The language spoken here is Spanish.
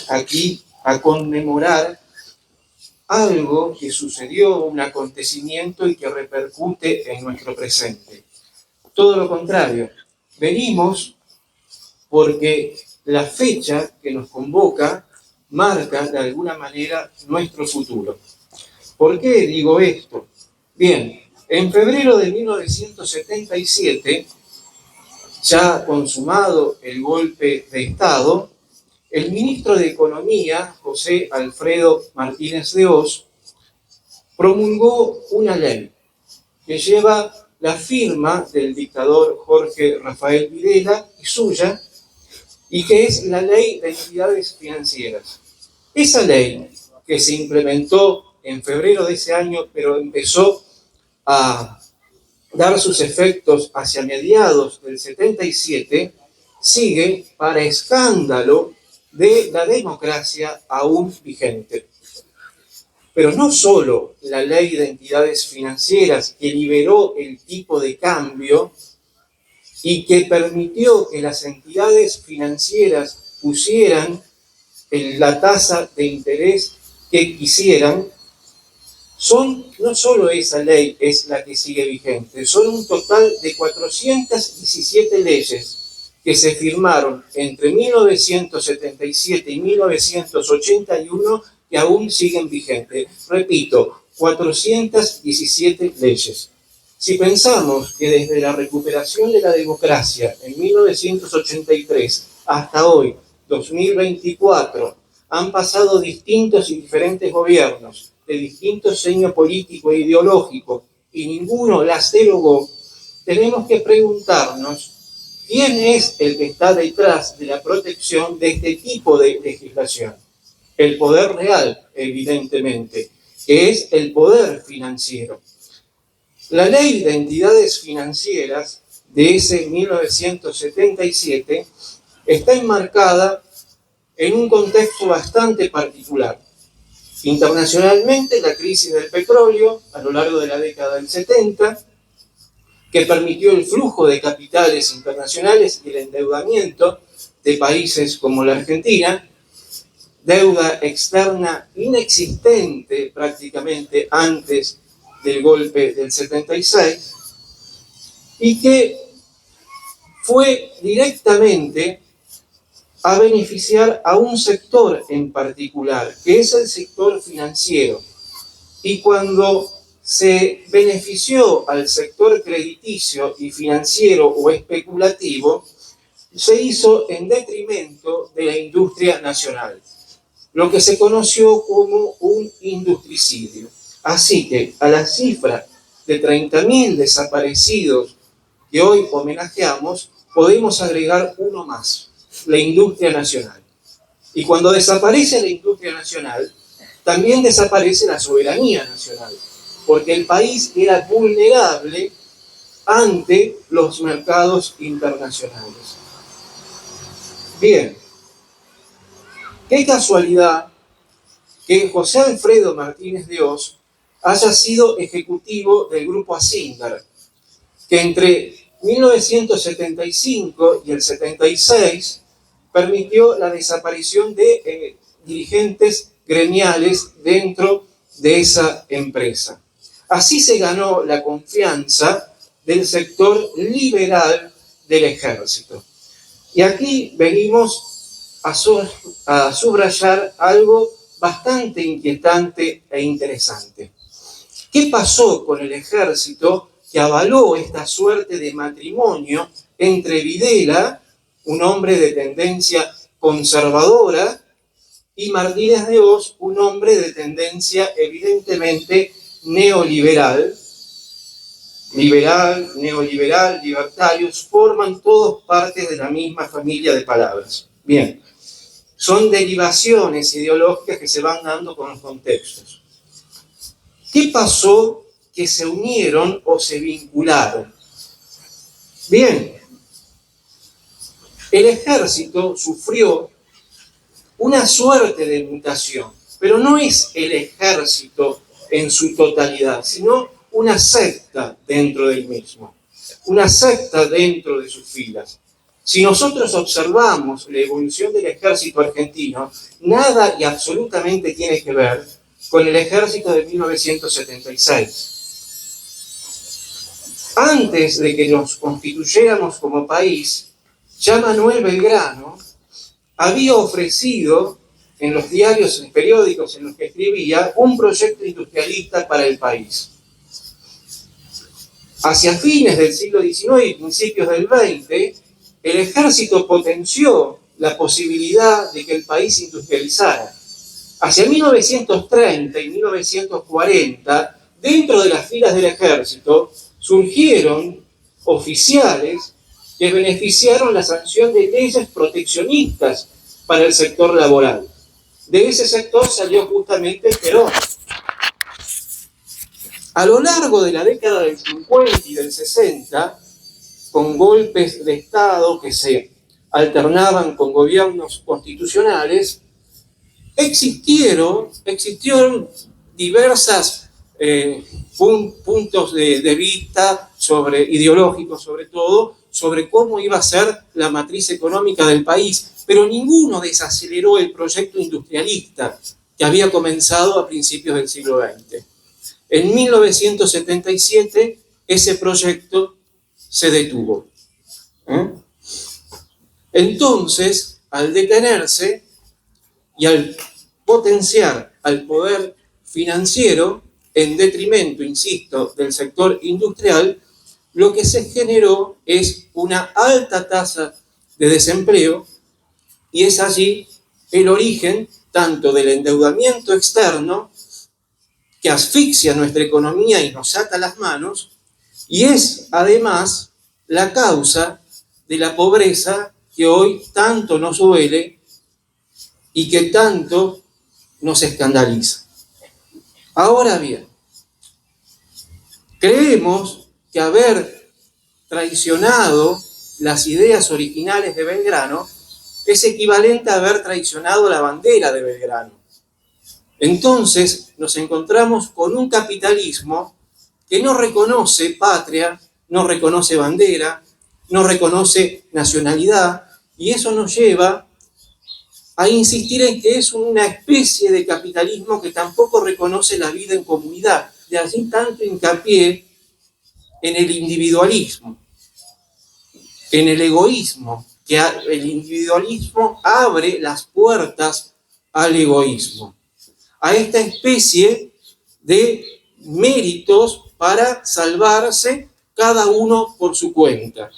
aquí a conmemorar algo que sucedió, un acontecimiento y que repercute en nuestro presente. Todo lo contrario, venimos porque la fecha que nos convoca marca de alguna manera nuestro futuro. ¿Por qué digo esto? Bien, en febrero de 1977, ya consumado el golpe de Estado, el ministro de Economía, José Alfredo Martínez de Hoz, promulgó una ley que lleva la firma del dictador Jorge Rafael Videla y suya, y que es la Ley de Entidades Financieras. Esa ley, que se implementó en febrero de ese año, pero empezó a dar sus efectos hacia mediados del 77, sigue para escándalo de la democracia aún vigente. Pero no solo la Ley de Entidades Financieras, que liberó el tipo de cambio y que permitió que las entidades financieras pusieran la tasa de interés que quisieran, no solo esa ley es la que sigue vigente, son un total de 417 leyes que se firmaron entre 1977 y 1981 que aún siguen vigentes. Repito, 417 leyes. Si pensamos que desde la recuperación de la democracia en 1983 hasta hoy, 2024, han pasado distintos y diferentes gobiernos de distintos signos político e ideológico y ninguno las derogó, tenemos que preguntarnos quién es el que está detrás de la protección de este tipo de legislación. El poder real, evidentemente, que es el poder financiero. La Ley de Entidades Financieras de ese 1977 está enmarcada en un contexto bastante particular. Internacionalmente, la crisis del petróleo a lo largo de la década del 70, que permitió el flujo de capitales internacionales y el endeudamiento de países como la Argentina, deuda externa inexistente prácticamente antes del golpe del 76, y que fue directamente a beneficiar a un sector en particular, que es el sector financiero. Y cuando se benefició al sector crediticio y financiero o especulativo, se hizo en detrimento de la industria nacional, lo que se conoció como un industricidio. Así que a la cifra de 30.000 desaparecidos que hoy homenajeamos, podemos agregar uno más: la industria nacional. Y cuando desaparece la industria nacional, también desaparece la soberanía nacional, porque el país era vulnerable ante los mercados internacionales. Bien, qué casualidad que José Alfredo Martínez de Hoz haya sido ejecutivo del Grupo Asindar, que entre 1975 y el 76 permitió la desaparición de dirigentes gremiales dentro de esa empresa. Así se ganó la confianza del sector liberal del ejército. Y aquí venimos a subrayar algo bastante inquietante e interesante. ¿Qué pasó con el ejército que avaló esta suerte de matrimonio entre Videla, un hombre de tendencia conservadora, y Martínez de Hoz, un hombre de tendencia evidentemente neoliberal? Liberal, neoliberal, libertarios, forman todos parte de la misma familia de palabras. Bien, son derivaciones ideológicas que se van dando con los contextos. ¿Qué pasó que se unieron o se vincularon? Bien, el ejército sufrió una suerte de mutación, pero no es el ejército en su totalidad, sino una secta dentro del mismo, una secta dentro de sus filas. Si nosotros observamos la evolución del ejército argentino, nada y absolutamente tiene que ver con el ejército de 1976. Antes de que nos constituyéramos como país, ya Manuel Belgrano había ofrecido en los diarios y periódicos en los que escribía un proyecto industrialista para el país. Hacia fines del siglo XIX y principios del XX, el ejército potenció la posibilidad de que el país industrializara. Hacia 1930 y 1940, dentro de las filas del ejército, surgieron oficiales que beneficiaron la sanción de leyes proteccionistas para el sector laboral. De ese sector salió justamente Perón. A lo largo de la década del 50 y del 60, con golpes de Estado que se alternaban con gobiernos constitucionales, existieron diversas puntos de vista ideológicos sobre todo, sobre cómo iba a ser la matriz económica del país, pero ninguno desaceleró el proyecto industrialista que había comenzado a principios del siglo XX. En 1977 ese proyecto se detuvo. Entonces, al detenerse y al potenciar al poder financiero en detrimento, insisto, del sector industrial, lo que se generó es una alta tasa de desempleo y es allí el origen tanto del endeudamiento externo que asfixia nuestra economía y nos ata las manos, y es además la causa de la pobreza que hoy tanto nos duele y que tanto nos escandaliza. Ahora bien, creemos que haber traicionado las ideas originales de Belgrano es equivalente a haber traicionado la bandera de Belgrano. Entonces nos encontramos con un capitalismo que no reconoce patria, no reconoce bandera, no reconoce nacionalidad, y eso nos lleva a insistir en que es una especie de capitalismo que tampoco reconoce la vida en comunidad. De allí tanto hincapié en el individualismo, en el egoísmo, que el individualismo abre las puertas al egoísmo, a esta especie de méritos para salvarse cada uno por su cuenta.